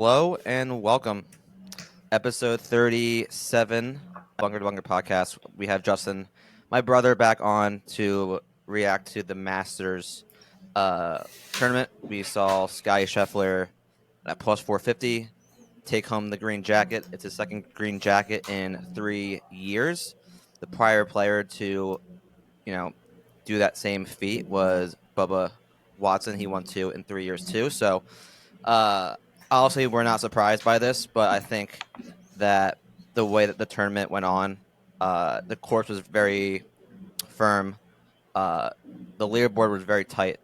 Hello and welcome. Episode 37, Bunker to Bunker podcast. We have Justin, my brother, back on to react to the Masters tournament. We saw Scheffler at plus 450 take home the green jacket. It's his second green jacket in 3 years. The prior player to, do that same feat was Bubba Watson. He won 2 in 3 years too. So, honestly, we're not surprised by this, but I think that the way that the tournament went on, the course was very firm. The leaderboard was very tight.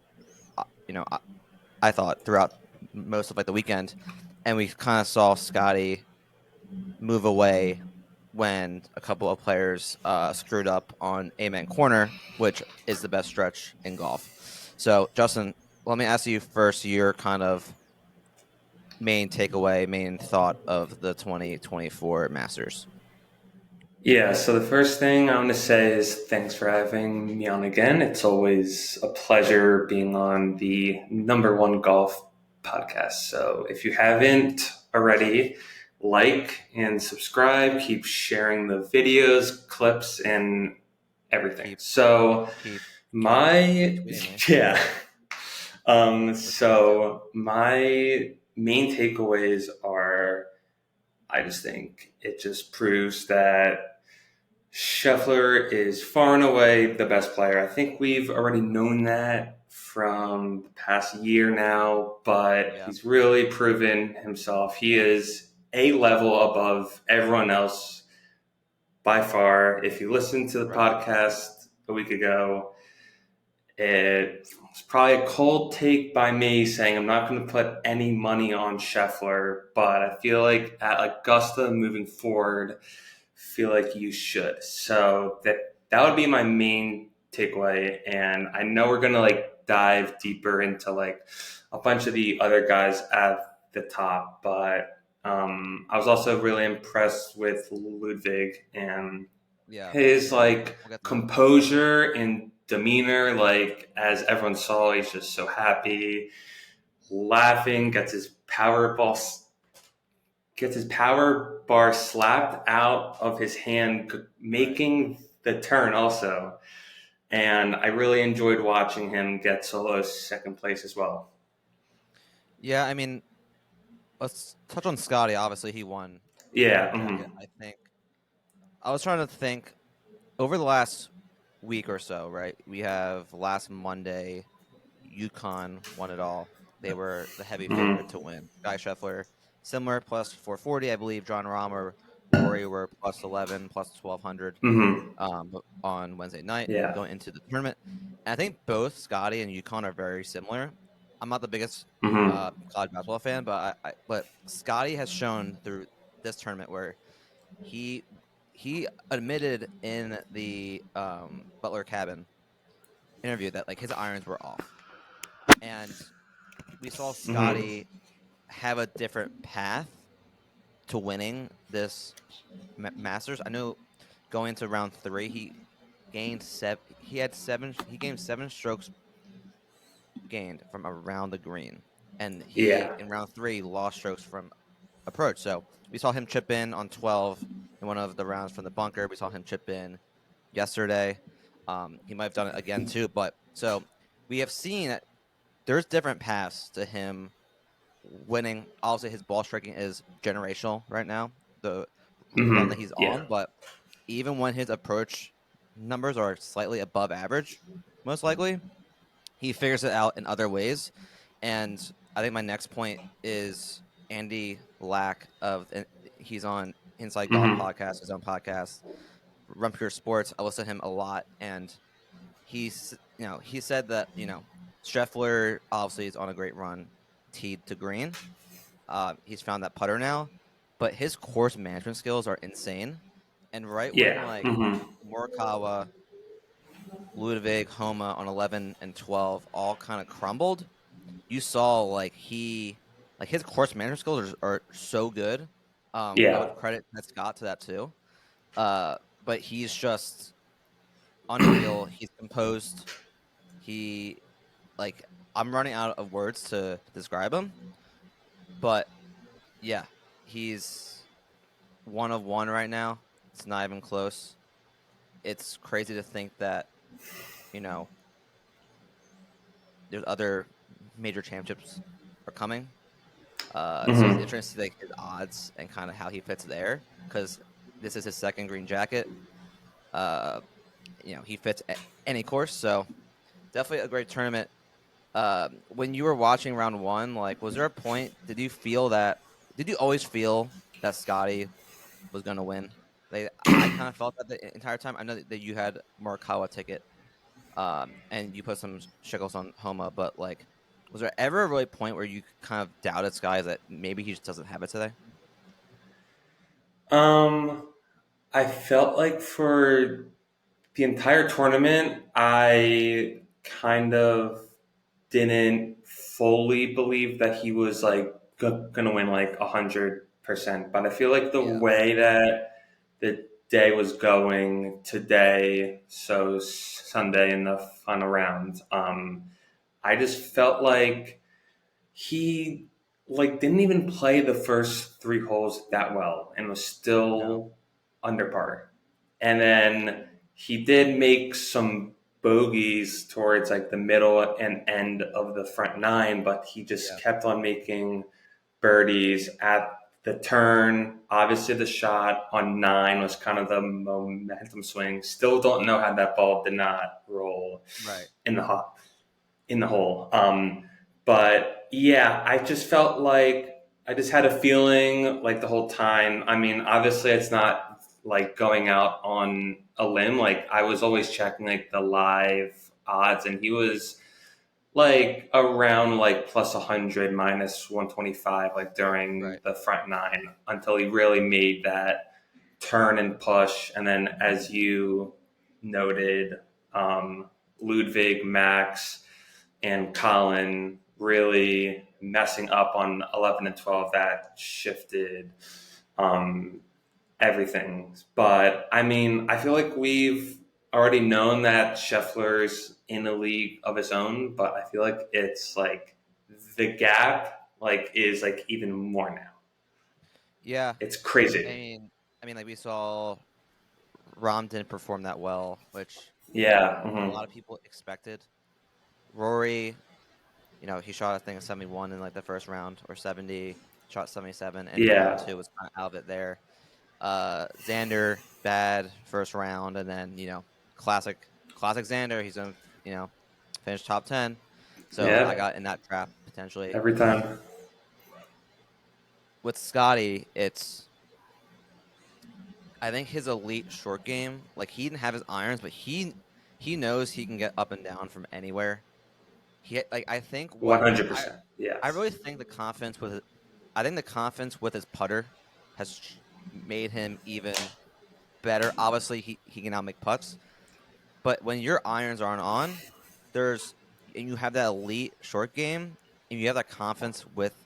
uh, You know, I thought throughout most of the weekend, and we kind of saw Scotty move away when a couple of players screwed up on Amen Corner, which is the best stretch in golf. So, Justin, let me ask you first your kind of main takeaway, main thought of the 2024 Masters. Yeah, so the first thing I want to say is thanks for having me on again. It's always a pleasure being on the number one golf podcast. So if you haven't already, like and subscribe, keep sharing the videos, clips, and everything. My yeah. My main takeaways are I just think it just proves that Scheffler is far and away the best player. I think we've already known that from the past year now, but he's really proven himself. He is a level above everyone else by far. If you listened to the podcast a week ago, it's probably a cold take by me saying I'm not going to put any money on Scheffler, but I feel like at Augusta moving forward, feel like you should. So that would be my main takeaway. And I know we're going to dive deeper into a bunch of the other guys at the top, but I was also really impressed with Ludwig and his composure and demeanor. As everyone saw, he's just so happy, laughing, gets his power bar slapped out of his hand, making the turn also. And I really enjoyed watching him get solo second place as well. Yeah, I mean, let's touch on Scotty. Obviously, he won. Yeah. I think I was trying to think over the last week or so, right? We have last Monday, UConn won it all. They were the heavy favorite to win. Guy Scheffler, similar, plus 440, I believe. John Rahm or Rory were plus 11, plus 1200 on Wednesday night going into the tournament. And I think both Scotty and UConn are very similar. I'm not the biggest college basketball fan, but Scotty has shown through this tournament where he admitted in the Butler cabin interview that his irons were off, and we saw Scotty have a different path to winning this Masters. I know going into round 3, he gained seven. He gained 7 strokes gained from around the green, and he in round 3 lost strokes from approach. So we saw him chip in on 12 in one of the rounds from the bunker. We saw him chip in yesterday. He might have done it again too. But so we have seen that there's different paths to him winning. Obviously, his ball striking is generational right now. The run that he's on, but even when his approach numbers are slightly above average, most likely, he figures it out in other ways. And I think my next point is Andy Lack he's on Inside Golf Podcast, his own podcast, Run Pure Sports. I listen to him a lot, and he said that Scheffler obviously is on a great run, teed to green. He's found that putter now, but his course management skills are insane. And when Morikawa, Ludwig, Homa on 11 and 12 all kind of crumbled, you saw his course management skills are so good. I would credit Scott to that too. But he's just unreal. He's composed. I'm running out of words to describe him, but Yeah, he's one of one right now. It's not even close. It's crazy to think that, you know, there's other major championships are coming. So it's Hmm. interesting to see like his odds and kind of how he fits there because this is his second green jacket. Uh, he fits any course, so definitely a great tournament. When you were watching round one, like, was there a point? Did you feel that? Did you always feel that Scotty was gonna win? Like, I kind of felt that the entire time. I know that you had Morikawa ticket, and you put some shekels on Homa, but like, was there ever a really point where you kind of doubted Sky that maybe he just doesn't have it today? Um, I felt like for the entire tournament, I kind of didn't fully believe that he was like gonna win like 100%. But I feel like the Yeah, way that the day was going today, so Sunday in the final round, I just felt like he like didn't even play the first three holes that well and was no, still under par. And then he did make some bogeys towards like the middle and end of the front nine, but he just yeah, kept on making birdies at the turn. Obviously, the shot on nine was kind of the momentum swing. Still don't know how that ball did not roll right, in the in the hole. But yeah, I just felt like I just had a feeling like the whole time. I mean, obviously, it's not like going out on a limb. Like I was always checking like the live odds, and he was like around like plus 100 minus 125 like during right. the front nine until he really made that turn and push. And then as you noted, Ludwig, Max, and Colin really messing up on 11 and 12 that shifted um, everything. But I mean, I feel like we've already known that Scheffler's in a league of his own, but I feel like it's like the gap like is like even more now. Yeah, It's I crazy. mean, like we saw Rom didn't perform that well, which Yeah. a Hmm. lot of people expected. Rory, he shot I think a 71 in like the first round or 70, shot 77, and round Yeah. two was kind of out of it there. Xander bad first round, and then classic Xander. He's gonna finish top 10. So I Yeah. got in that trap potentially. Every time. With Scotty, it's I think his elite short game. Like he didn't have his irons, but he knows he can get up and down from anywhere. I think what I 100%. I Yes. really think the confidence with I think the confidence with his putter has made him even better. Obviously, he can now make putts, but when your irons aren't on, there's and you have that elite short game, and you have that confidence with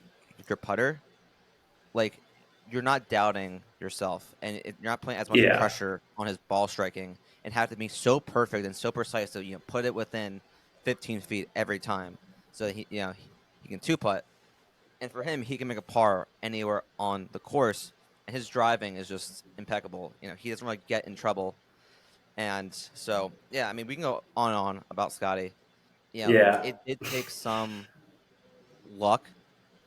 your putter, like you're not doubting yourself, and you're not putting as much Yeah. pressure on his ball striking, and have to be so perfect and so precise to put it within 15 feet every time, so that he can two putt. And for him, he can make a par anywhere on the course, and his driving is just impeccable. He doesn't really get in trouble, and so yeah, I mean, we can go on and on about Scotty. Yeah. It did take some luck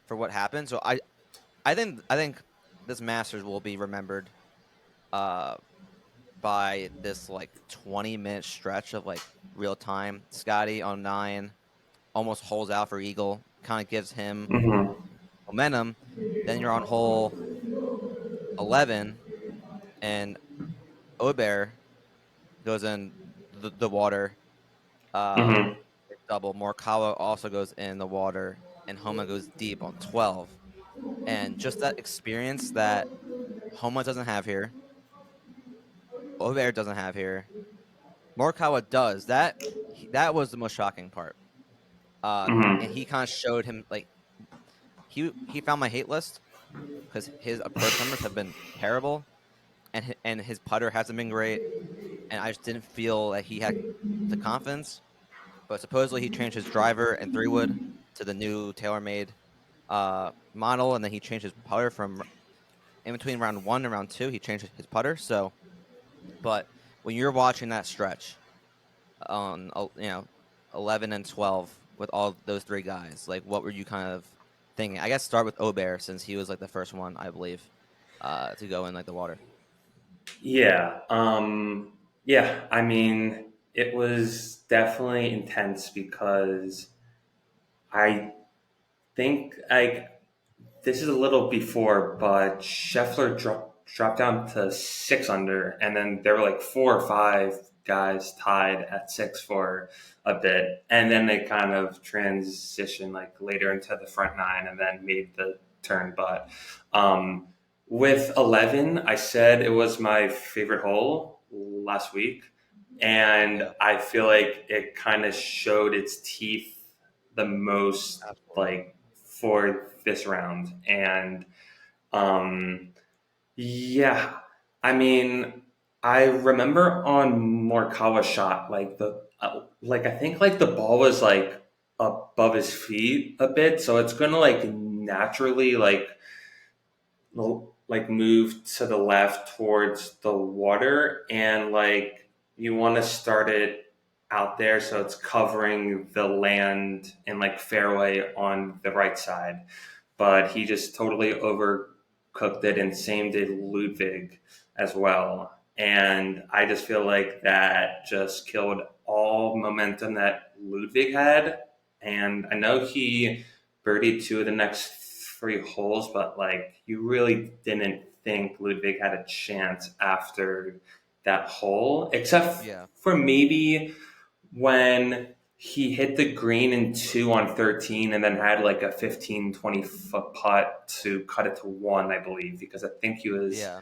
for what happened. So I think this Masters will be remembered uh by this like 20-minute stretch of like real time. Scotty on nine almost holes out for eagle, kind of gives him Hmm. momentum. Then you're on hole 11, and Obear goes in the water. Uh, Hmm. Double. Morikawa also goes in the water, and Homa goes deep on 12. And just that experience that Homa doesn't have here, Obear doesn't have here, Morikawa does. That was the most shocking part. And Hmm. he kind of showed him like he found my hate list because his approach numbers have been terrible, and his putter hasn't been great, and I just didn't feel that he had the confidence. But supposedly he changed his driver and three wood to the new TaylorMade. model, and then he changed his putter from in between round 1 and round 2. He changed his putter. So, but when you're watching that stretch on 11 and 12 with all those three guys, like what were you kind of thinking? I guess start with Obear since he was like the first one, I believe, to go in like the water. Yeah. Yeah. I mean, it was definitely intense because I think like this is a little before, but Scheffler dropped down to 6 under, and then there were like 4 or 5 guys tied at 6 for a bit, and then they kind of transitioned like later into the front 9, and then made the turn. But um, with 11, I said it was my favorite hole last week, and Yeah, I feel like it kind of showed its teeth the most, absolutely. like for this round. And um, yeah, I mean, I remember on Morikawa's shot, like like I think like the ball was like above his feet a bit, so it's gonna like naturally like move to the left towards the water, and like you want to start it out there so it's covering the land and like fairway on the right side. But he just totally overcooked it, and same did Ludwig as well. And I just feel like that just killed all momentum that Ludwig had. And I know he birdied 2 of the next 3 holes, but like you really didn't think Ludwig had a chance after that hole, except Yeah, for maybe when he hit the green in 2 on 13 and then had like a 15-20 foot putt to cut it to 1, I believe, because I think he was yeah.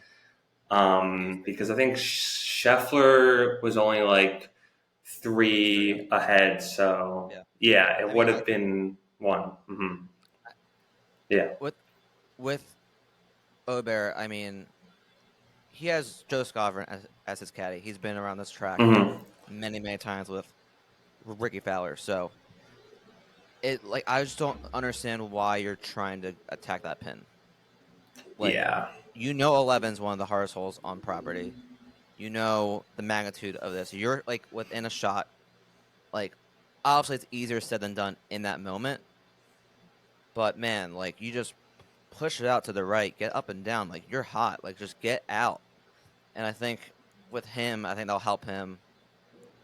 He was because I think Scheffler was only like 3 3 up. ahead. So Yeah, yeah, it I would mean, have been 1. Yeah. with with Obear, I mean, he has Joe Skovron as his caddy. He's been around this track hmm many, many times with Ricky Fowler. So it like I just don't understand why you're trying to attack that pin. Like Yeah. 11 is one of the hardest holes on property. You know the magnitude of this. You're like within a shot. Like obviously it's easier said than done in that moment. But man, like you just push it out to the right, get up and down. Like you're hot. Like just get out. And I think with him, I think that'll help him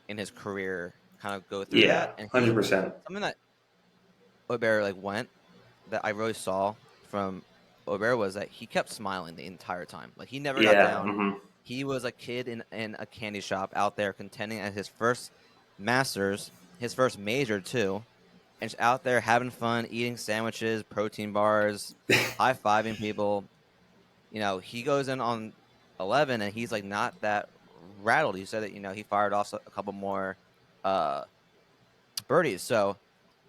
in his career kind of go through Yeah. that. And he 100%. something that Obear like went that I really saw from Obear was that he kept smiling the entire time. Like he never got Yeah. down. He was a kid in a candy shop out there contending at his first Masters, his first major too, and just out there having fun, eating sandwiches, protein bars, high fiving people. He goes in on 11 and he's like not that rattled. He said that he fired off a couple more uh, birdies. So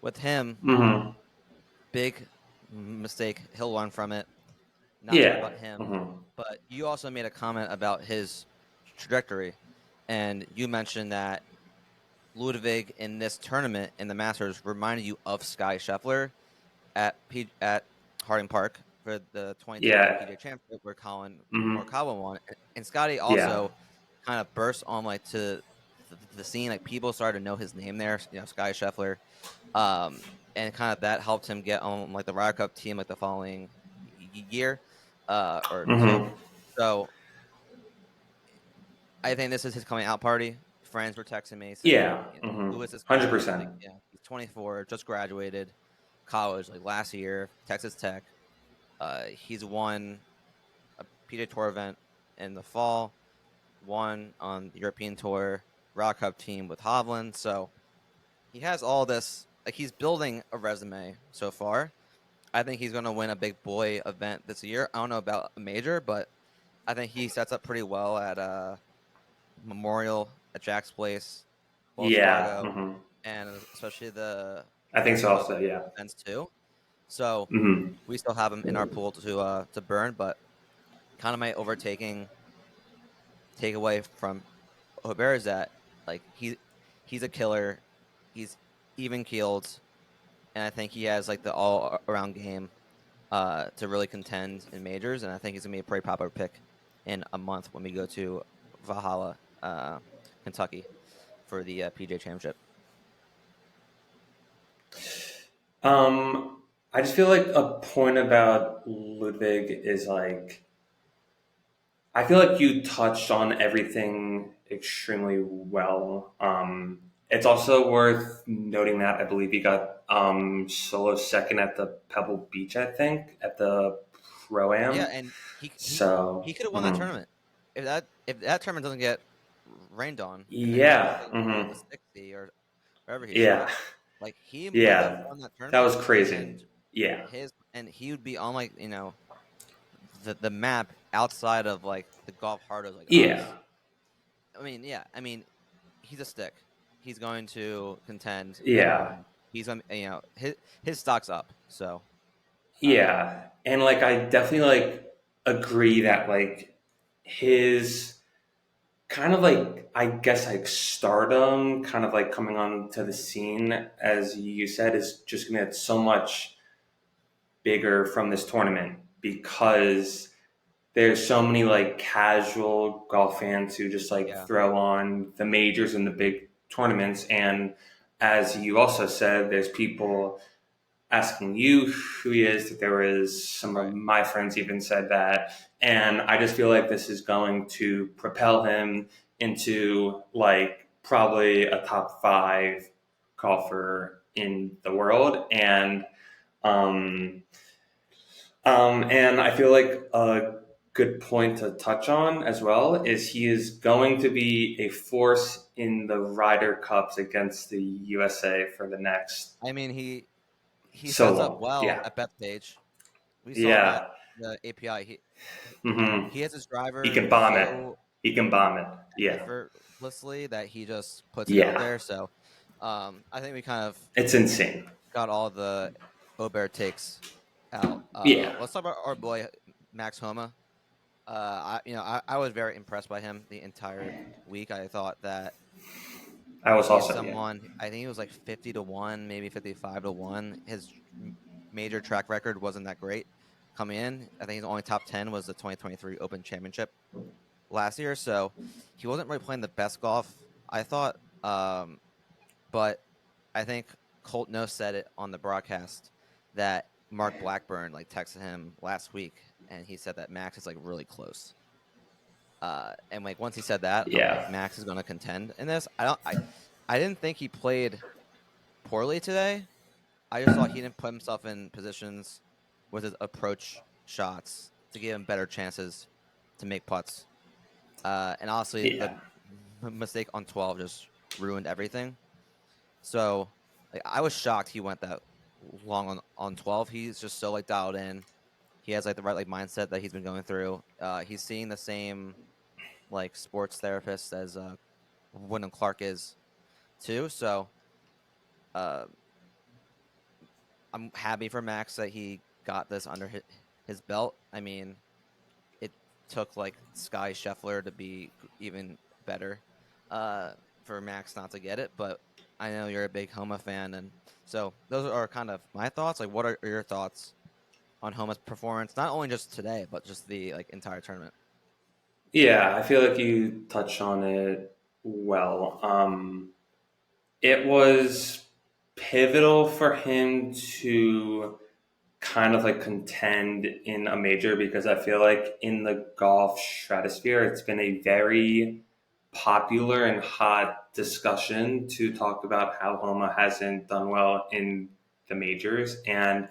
with him, hmm big mistake. He'll learn from it. Not to worry Yeah. about him. hmm But you also made a comment about his trajectory, and you mentioned that Ludwig in this tournament in the Masters reminded you of Sky Scheffler at Harding Park for the 2020 Yeah. PGA Championship where Colin hmm Morikawa won, and Scotty Yeah. also kind of burst on like to the scene. Like people started to know his name there. Sky Scheffler. Um, and kind of that helped him get on like the Ryder Cup team like the following year, or two. hmm So I think this is his coming out party. Friends were texting me saying, Yeah. hmm "Who is this guy?" I'm 100%. like, "Yeah, he's 24, just graduated college like last year, Texas Tech. He's won a PJ Tour event in the fall, won on the European Tour, Ryder Cup team with Hovland. So he has all this. Like he's building a resume so far. I think he's going to win a big boy event this year. I don't know about a major, but I think he sets up pretty well at Memorial at Jack's Place, Wells Yeah. Fargo, and especially the I think so Memorial also. Yeah. events too. So hmm we still have him in our pool to burn, but kind of my overtaking takeaway from Hobert is that like he's a killer. He's even keeled, and I think he has like the all around game. to really contend in majors, and I think he's gonna be a pretty popular pick in a month when we go to Valhalla, Kentucky, for the PJ Championship. I just feel like a point about Ludwig is like I feel like you touched on everything extremely well. It's also worth noting that I believe he got solo second at the Pebble Beach, I think, at the Pro Yeah, Am. and he So, could have won that tournament if that tournament doesn't get rained on, and then he ends up yeah, getting the 60 or wherever he yeah, shot. Like he might have yeah, won that that was tournament, crazy. and Yeah, he would be on like the map outside of like the golf hardos like yeah, us. I mean, yeah, I mean he's a stick. He's going to contend, yeah. and he's on his stock's up. So uh, Yeah, and like I definitely like agree that like his kind of like I guess like stardom kind of like coming onto the scene as you said is just gonna get so much bigger from this tournament because there's so many like casual golf fans who just like yeah, throw on the majors and the big tournaments, and as you also said there's people asking you who he is. That there was some of right. my friends even said that, and I just feel like this is going to propel him into like probably a top five golfer in the world, um, and I feel like a good point to touch on as well is he is going to be a force in the Ryder Cups against the USA for the next I mean he so sets up long. well Yeah. at Bethpage. We saw that Yeah. the API. Hmm. He has his He driver can bomb it. so He can bomb it. Yeah. effortlessly that he just puts it out Yeah. there. So I think we kind of It's insane. got all the Obear takes out. Yeah. Let's talk about our boy Max Homa. I was very impressed by him the entire week. I thought that I was he's also, yeah. someone. I think he was like 50-1, maybe 55-1. His major track record wasn't that great coming in. I think his only top 10 was the 2023 Open Championship last year, so he wasn't really playing the best golf, I thought. But I think Colt No said it on the broadcast that Mark Blackburn like texted him last week, and he said that Max is like really close. And like once he said that, I'm like, Yeah. Max is going to contend in this. I didn't think he played poorly today. I just thought he didn't put himself in positions with his approach shots to give him better chances to make putts. And honestly, the Yeah. mistake on 12 just ruined everything. So like, I was shocked he went that long on 12. He's just so like dialed in. He has like the right like mindset that he's been going through. He's seeing the same like sports therapist as Wyndham Clark is too. So uh, I'm happy for Max that he got this under his belt. I mean, it took like Sky Scheffler to be even better uh, for Max not to get it, but I know you're a big Homa fan, and so those are kind of my thoughts. Like, what are your thoughts on Homa's performance, not only just today, but just the like entire tournament? Yeah. I feel like you touched on it well. It was pivotal for him to kind of like contend in a major because I feel like in the golf stratosphere, it's been a very popular and hot discussion to talk about how Homa hasn't done well in the majors. And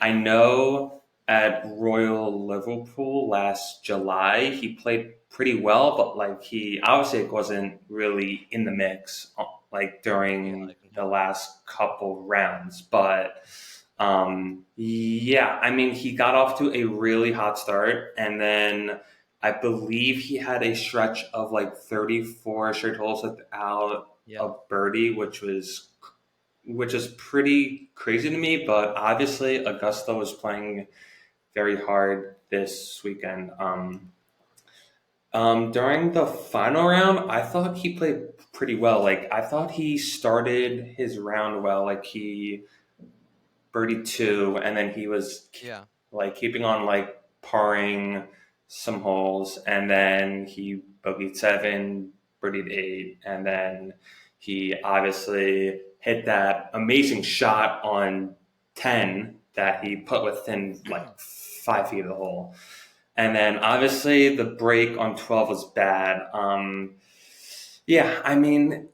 I know at Royal Liverpool last July, he played pretty well, but like he obviously wasn't really in the mix like Yeah, during like the last couple rounds. But yeah, I mean, he got off to a really hot start, and then I believe he had a stretch of like 34 straight holes without yeah, a birdie, which is pretty crazy to me. But obviously, Augusta was playing very hard this weekend. During the final round, I thought he played pretty well. Like I thought he started his round well. Like he birdie two, and then he was yeah. like keeping on like parring some holes, and then he bogeyed 7, birdied 8, and then he obviously hit that amazing shot on 10 that he put within like 5 feet of the hole. And then obviously the break on 12 was bad. Yeah, I mean,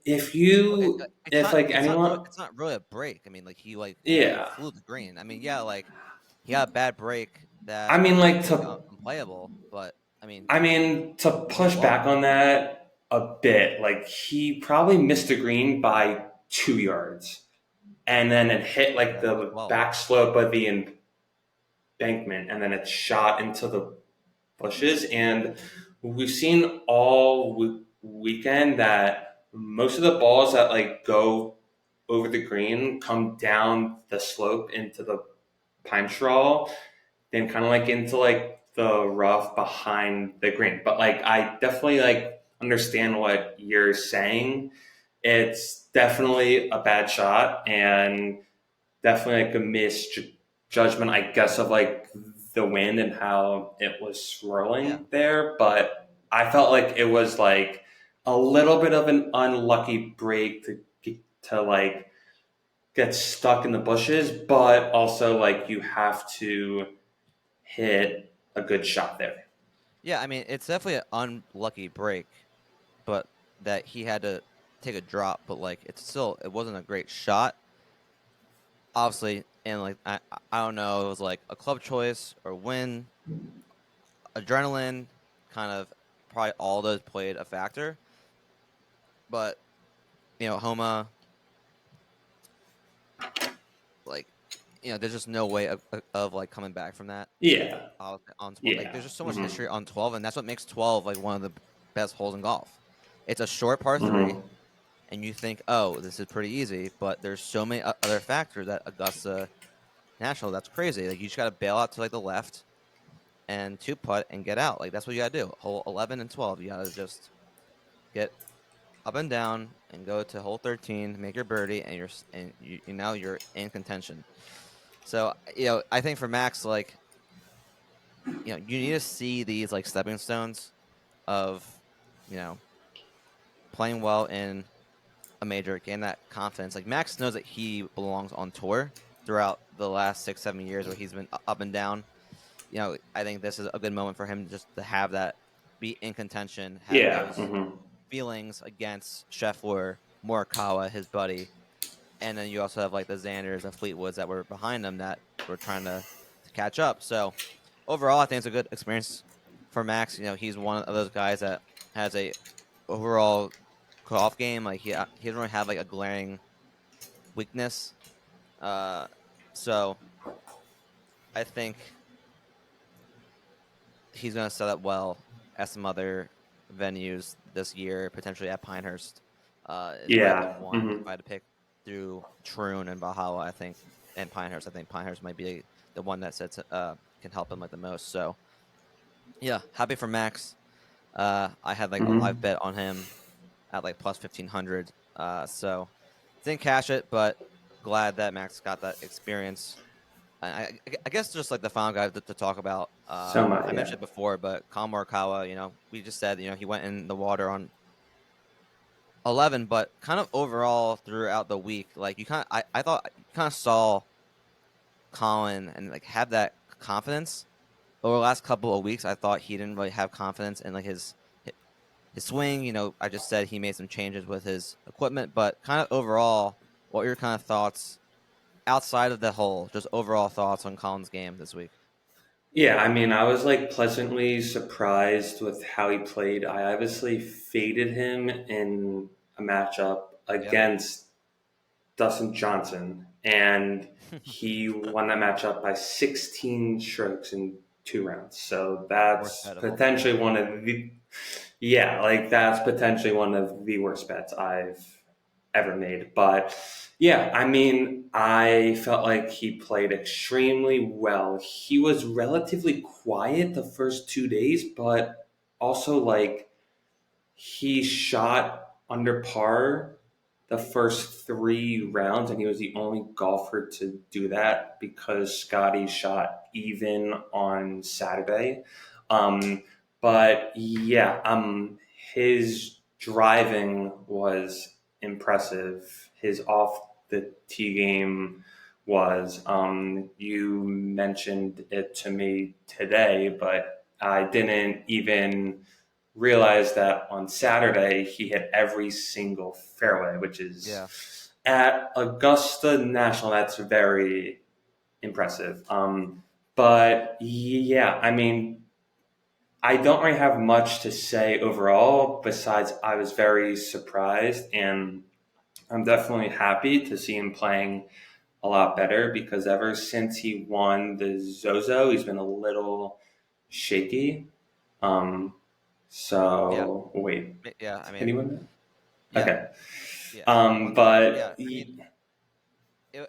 Well, if like anyone, it's not really a break. I mean, like he yeah, flew the green. I mean, yeah, like he got a bad break I that mean, made like it unplayable. But I mean, to he hit push well. back on that a bit, like he probably missed the green by 2 yards, and then it hit like Yeah, the 12. back slope of the embankment, and then it shot into the bushes. And we've seen all weekend that most of the balls that like go over the green come down the slope into the pine straw, then kind of like into like the rough behind the green. But like I definitely like understand what you're saying. It's definitely a bad shot and definitely like a misjudgment, I guess, of like the wind and how it was Yeah, swirling there. But I felt like it was like a little bit of an unlucky break to like get stuck in the bushes, but also like you have to hit a good shot there. yeah. I mean, it's definitely an unlucky break, but that he had to take a drop. But like, it wasn't a great shot, obviously. And like, I don't know, it was like a club choice or win, adrenaline, kind of probably all those played a factor. But Homa, like, there's just no way of like coming back from that. Yeah, On 12. Like yeah, there's just so much history on 12, and that's what makes 12 like one of the best holes in golf. It's a short par 3, hmm and you think, oh, this is pretty easy, but there's so many other factors at Augusta National that's crazy. Like you just got to bail out to like the left and two putt and get out. Like that's what you got to do. Hole 11 and 12, you got to just get up and down and go to hole 13, make your birdie, and now you're in contention. So I think for Max, like you need to see these like stepping stones of you know playing well in a major, gain that confidence. Like Max knows that he belongs on tour throughout the last 6, 7 years where he's been up and down. I think this is a good moment for him just to have that, be in contention, have yeah, those feelings against Scheffler, Morikawa, his buddy, and then you also have like the Xanders, the Fleetwoods that were behind him that were trying to catch up. So overall, I think it's a good experience for Max. He's one of those guys that has a overall golf game. Like he doesn't really have like a glaring weakness. Uh, so I think he's going to set up well at some other venues this year, potentially at Pinehurst. Is probably the yeah. one if I had to pick through Troon and Valhalla. I think and Pinehurst. I think Pinehurst might be the one that can help him like the most. So yeah, happy for Max. I had like a live hmm bet on him at like plus 1,500. So didn't cash it, but glad that Max got that experience. I guess just like the final guy to talk about. So much, I yeah. mentioned it before, but Colin Morikawa, we just said he went in the water on 11, but kind of overall throughout the week, like I thought you kind of saw Colin and like have that confidence over the last couple of weeks. I thought he didn't really have confidence in like his swing. I just said he made some changes with his equipment, but kind of overall, what are your kind of thoughts outside of the hole? Just overall thoughts on Colin's game this week. Yeah, I mean, I was like pleasantly surprised with how he played. I obviously faded him in a matchup Yep. against Dustin Johnson, and he won that matchup by 16 strokes in 2 rounds. So Worst that's bet of all time. potentially one of the, yeah, like that's potentially one of the worst bets I've ever made. But yeah, I mean, I felt like he played extremely well. He was relatively quiet the first 2 days, but also like he shot under par the first 3 rounds, and he was the only golfer to do that because Scotty shot even on Saturday. Um, but yeah, his driving was impressive. His off the tee game was. You mentioned it to me today, but I didn't even realize that on Saturday he hit every single fairway, which Yeah. is at Augusta National. That's very impressive. But yeah, I mean, I don't really have much to say overall besides I was very surprised, and I'm definitely happy to see him playing a lot better because ever since he won the Zozo, he's been a little shaky. Um, Yeah. so wait, Yeah. I did he mean, win that? yeah. Okay. Yeah. Yeah. But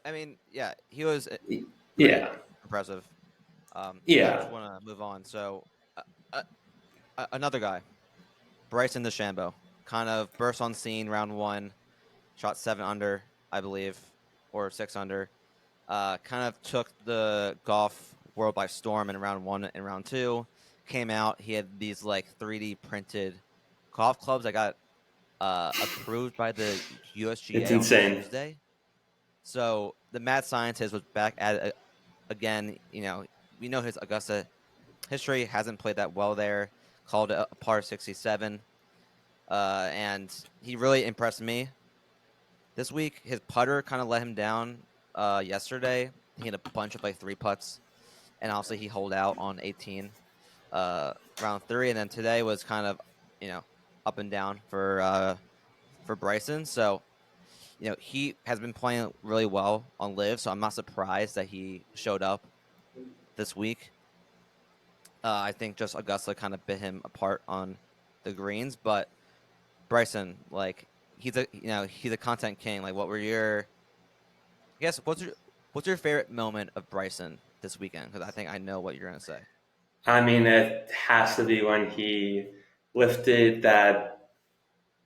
I mean, yeah. He was pretty yeah, impressive. I yeah, just want to move on. So, uh, another guy, Bryson DeChambeau, kind of burst on scene round one, shot 7 under, I believe, or 6 under. Kind of took the golf world by storm in round one and round two. Came out, he had these like 3D printed golf clubs that got approved by the it's USGA on insane. Tuesday. So the mad scientist was back at it again. We know his Augusta history hasn't played that well there. Called it a par 67, and he really impressed me this week. His putter kind of let him down yesterday. He had a bunch of like three putts, and obviously he holed out on 18, round three, and then today was kind of you know up and down for Bryson. So he has been playing really well on Live, so I'm not surprised that he showed up this week. I think just Augusta kind of bit him apart on the greens, but Bryson, like he's a content king. Like, what were your, I guess, what's your favorite moment of Bryson this weekend? Because I think I know what you're gonna say. I mean, it has to be when he lifted that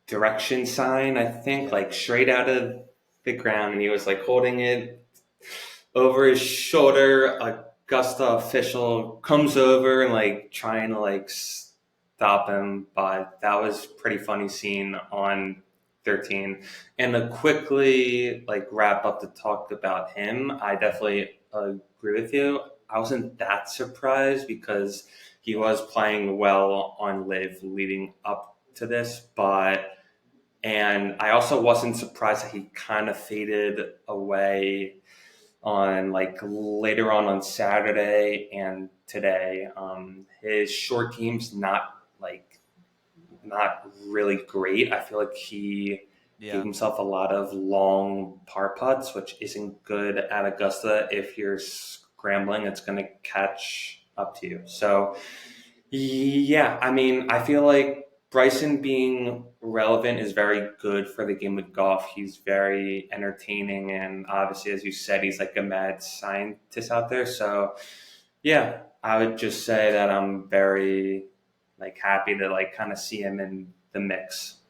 direction sign, I think, Yeah, like straight out of the ground, and he was like holding it over his shoulder. Augusta official comes over and like trying to like stop him, but that was pretty funny scene on 13. And to quickly like wrap up the talk about him, I definitely agree with you. I wasn't that surprised because he was playing well on Live leading up to this, but and I also wasn't surprised that he kind of faded away on like later on Saturday and today. His short game's not really great. I feel like he gave yeah, himself a lot of long par putts, which isn't good at Augusta. If you're scrambling, it's going to catch up to you. So yeah, I mean, I feel like Bryson being relevant is very good for the game of golf. He's very entertaining, and obviously, as you said, he's like a mad scientist out there. So, yeah, I would just say that I'm very like happy to like kind of see him in the mix.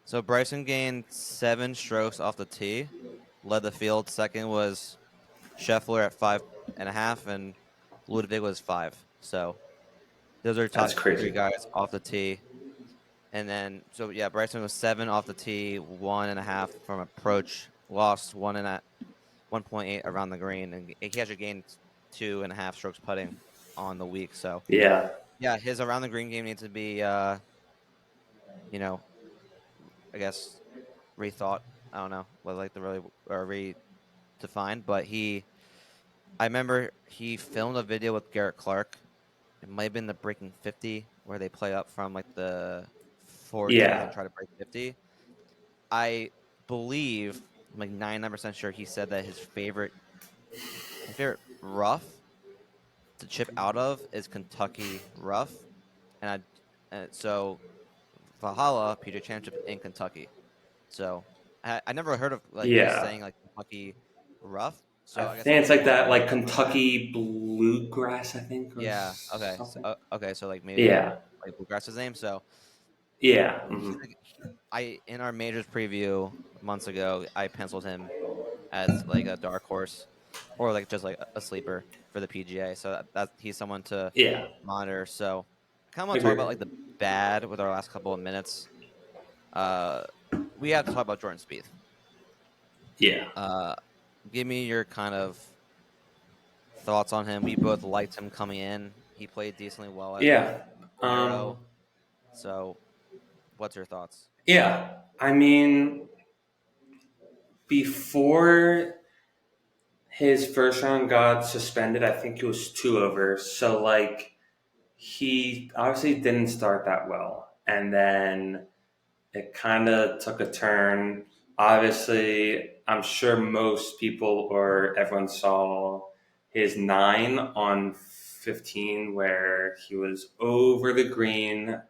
So Bryson gained 7 strokes off the tee, led the field. Second was Scheffler at 5.5, and Ludwig was 5. So those are That's top three crazy. guys off the tee. And then, so yeah, Bryson was 7 off the tee, 1.5 from approach, lost 1.8 around the green, and he actually gained 2.5 strokes putting on the week. So Yeah, yeah, his around the green game needs to be, you know, I guess rethought. I don't know what like the really or redefined, but I remember he filmed a video with Garrett Clark. It might have been the Breaking 50 where they play up from like the 40 and then yeah. try to break 50. I believe, I'm like 99% sure he said that his favorite rough to chip out of is Kentucky rough, and so Valhalla PJ Championship in Kentucky. So I never heard of like just Yeah. saying like Kentucky rough. I So I guess think I'm it's like wondering that, like like Kentucky bluegrass, I think, or yeah, okay, something. okay, so like maybe Yeah, like Bluegrass's name. So yeah, he's hmm I in our majors preview months ago, I penciled him as like a dark horse, or like just like a sleeper for the PGA. So he's someone to Yeah, monitor. So I kind of want to talk about agree. like the bad with our last couple of minutes. Uh, we have to talk about Jordan Spieth. Yeah, Uh, give me your kind of thoughts on him. We both liked him coming in. He played decently well at yeah, Valero. So, what's your thoughts? yeah. I mean, before his first round got suspended, I think it was 2 over. So like he obviously didn't start that well, and then it kind of took a turn. Obviously, I'm sure most people or everyone saw his 9 on 15 where he was over the green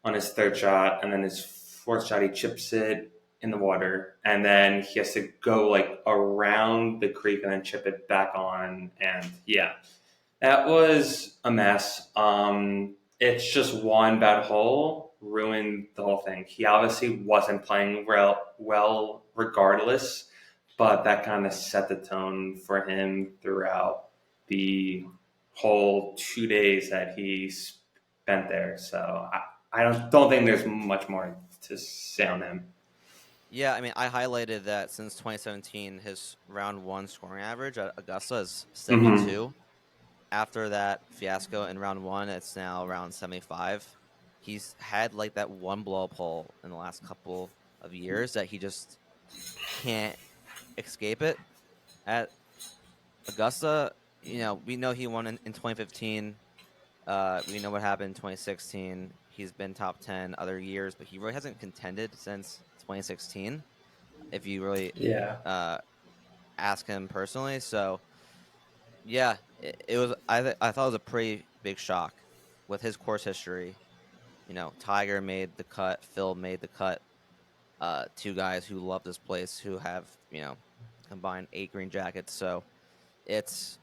on his third shot, and then his fourth shot he chips it in the water, and then he has to go like around the creek and then chip it back on. And yeah, that was a mess. It's just one bad hole ruined the whole thing. He obviously wasn't playing well regardless, but that kind of set the tone for him throughout the whole 2 days that he spent there. So I don't think there's much more to say on him. Yeah, I mean, I highlighted that since 2017, his round one scoring average at Augusta is Mm-hmm. 72. After that fiasco in round one, it's now around 75. He's had like that one blow up hole in the last couple of years that he just can't escape it. At Augusta, we know he won in 2015. We know what happened in 2016. He's been top 10 other years, but he really hasn't contended since 2016, if you really Yeah. uh, ask him personally. So, yeah, it was. I thought it was a pretty big shock with his course history. Tiger made the cut, Phil made the cut. Two guys who love this place who have combined 8 green jackets. So it's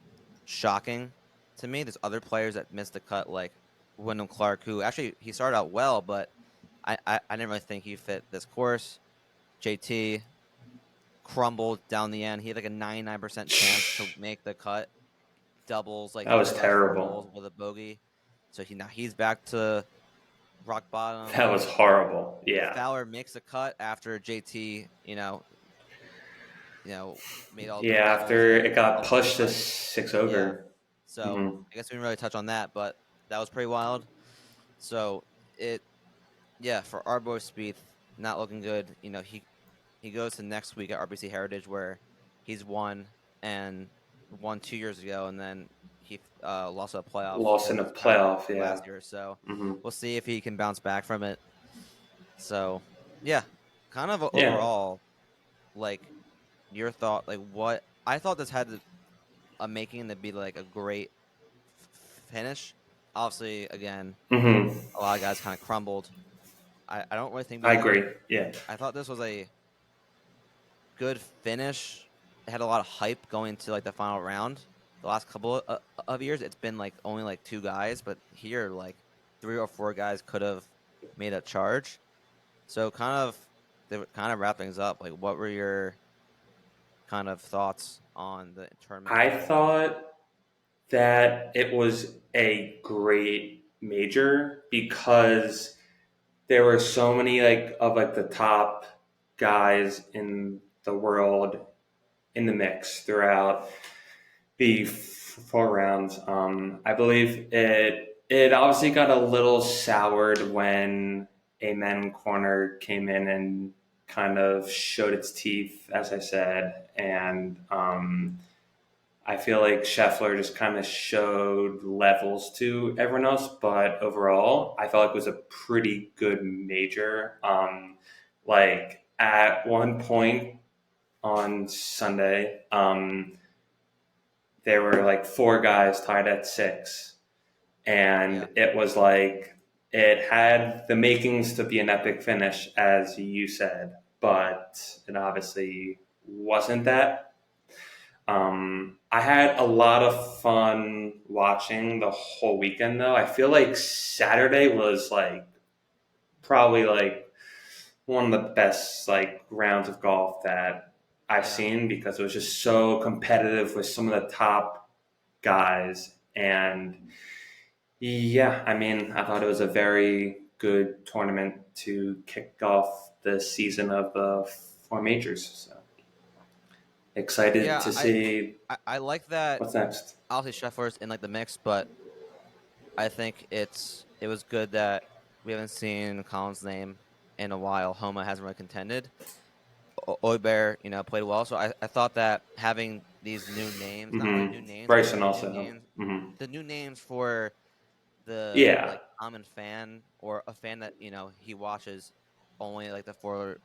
shocking to me. There's other players that missed the cut, like Wyndham Clark, who actually he started out well, but I didn't really think he fit this course. JT crumbled down the end. He had like a 99% chance to make the cut, doubles like That was three last four terrible. holes with a bogey. So now he's back to rock bottom. That was horrible. Yeah. Fowler makes a cut after JT, you know, made all the Yeah, doubles after and it got doubled the pushed to putt. 6 over. Yeah. So Hmm. I guess we didn't really touch on that, but that was pretty wild. So it, yeah, for our boy Spieth, not looking good. He goes to next week at RBC Heritage where he's won 2 years ago, and then he lost a playoff Lost in hole a round playoff, yeah. last year. So Hmm. we'll see if he can bounce back from it. So yeah, kind of Yeah. overall, like your thought, like what I thought this had a making to be like a great finish. Obviously, again, Hmm. a lot of guys kind of crumbled. I don't really think I agree. Yeah. I thought this was a good finish. It had a lot of hype going to like the final round. The last couple of years, it's been like only like 2 guys, but here like 3 or 4 guys could have made a charge. So kind of wrap things up. Like, what were your kind of thoughts on the tournament I overall? thought that it was a great major because there were so many like the top guys in the world in the mix throughout the 4 rounds. I believe it obviously got a little soured when Amen Corner came in and kind of showed its teeth, as I said, and I feel like Scheffler just kind of showed levels to everyone else, but overall, I felt like it was a pretty good major. Like at one point on Sunday, there were like 4 guys tied at 6, Yeah, and it was like it had the makings to be an epic finish, as you said, but it obviously wasn't that. I had a lot of fun watching the whole weekend, though. I feel like Saturday was like probably like one of the best like rounds of golf that I've Yeah. seen because it was just so competitive with some of the top guys. And yeah, I mean, I thought it was a very good tournament to kick off the season of the four majors. So excited Yeah, to see I like that. what's next. Obviously, Scheffler's in like the mix, but I think it was good that we haven't seen Colin's name in a while. Homa hasn't really contended. Oiber, played well. So I thought that having these new names, not really new names, but Bryson like also. Hmm. the new names for the Yeah. like common fan or a fan that he watches only like the four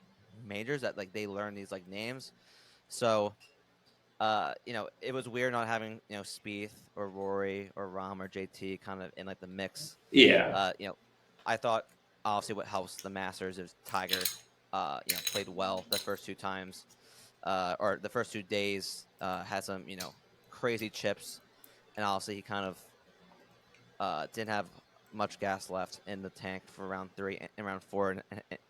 majors that like they learn these like names. So it was weird not having Spieth or Rory or Rahm or JT kind of in like the mix. Yeah. Uh, you know, I thought obviously what helps the Masters is Tiger, played well the first two times, or the first 2 days, had some crazy chips, and obviously he kind of didn't have much gas left in the tank for round three and round four,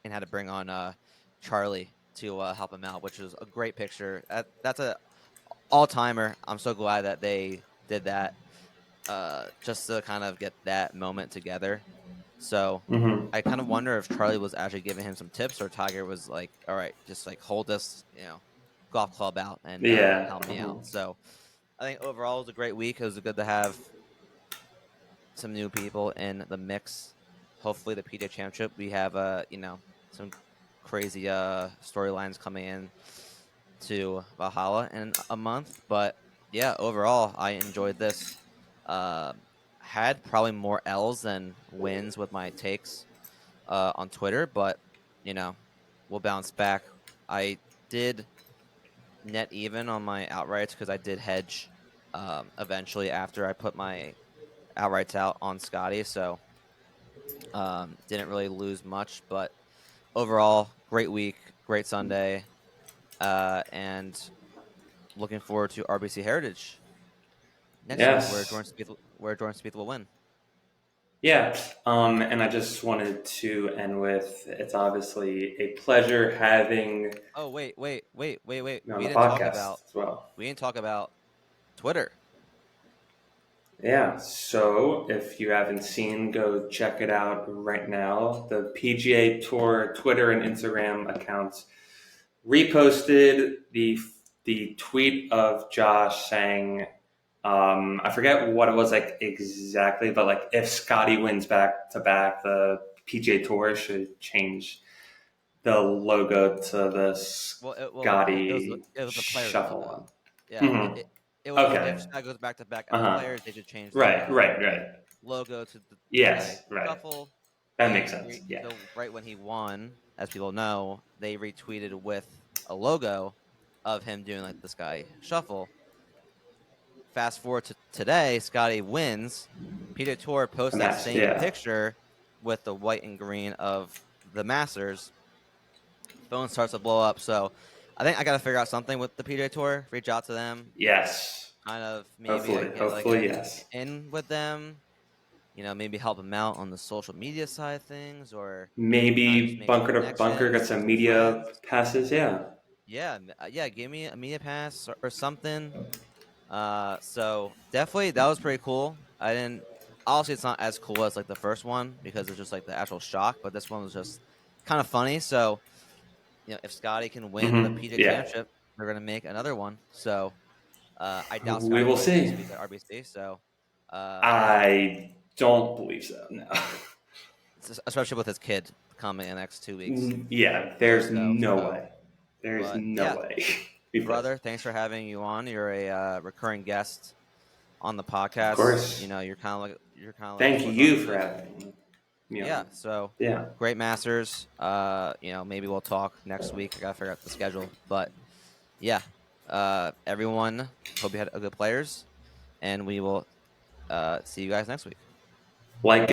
and had to bring on Charlie to help him out, which was a great picture. That's a all timer. I'm so glad that they did that, just to kind of get that moment together. So Hmm. I kind of wonder if Charlie was actually giving him some tips, or Tiger was like, "All right, just like hold this, golf club out and Yeah. help me out." Hmm. So I think overall it was a great week. It was good to have some new people in the mix. Hopefully, the PJ Championship, we have some crazy storylines coming in to Valhalla in a month. But yeah, overall, I enjoyed this. Uh, had probably more L's than wins with my takes on Twitter, but you know, we'll bounce back. I did net even on my outrights because I did hedge eventually after I put my outrights out on Scotty, so didn't really lose much. But overall, great week, great Sunday, and looking forward to RBC Heritage next week, Yes. where Jordan Spieth will win. Yeah. And I just wanted to end with it's obviously a pleasure having Oh wait! you on the podcast as well. We didn't talk about Twitter. Yeah. So if you haven't seen, go check it out right now. The PGA Tour Twitter and Instagram accounts reposted the tweet of Josh saying, I forget what it was like exactly, but like if Scotty wins back to back, the PGA Tour should change the logo to the Scotty It was the players Shuffle logo. one. Yeah, Hmm. it was if Okay. Scott goes back to back Uh at the huh. players, they should change the Right. logo to the PGA Yes. Right. Shuffle. That makes sense. Yeah. So right when he won, as people know, they retweeted with a logo of him doing like the Sky Shuffle. Fast forward to today, Scotty wins. Peter Tour The posts that match. same Yeah. picture with the white and green of the Masters. Phone starts to blow up. So I think I got to figure out something with the PJ Tour. Reach out to them, Yes. kind of maybe Hopefully. get like Hopefully. Yes. in with them. Maybe help them out on the social media side of things, or kind of just Maybe make some bunker to bunker, connections, get make some some media friends. passes. Yeah. Yeah, yeah. Give me a media pass or something. So definitely that was pretty cool. I didn't. Obviously, it's not as cool as like the first one because it's just like the actual shock, but this one was just kind of funny. So if Scotty can win the PJ Yeah. Championship, they're gonna make another one. So I doubt We Scotty will plays next see. week at RBC. So yeah, I don't believe so. No. especially with his kid coming in the next 2 weeks Yeah. or There's so. no So, way. There's but no yeah, way. He plays. brother, thanks for having you on. You're a recurring guest on the Of podcast. course. You're kind of like a Thank fourth on you the for team. having me Yeah, on. so Yeah. great Masters. Maybe we'll talk next week. I gotta figure out the schedule, but yeah, everyone, hope you had a good players, and we will see you guys next week. Like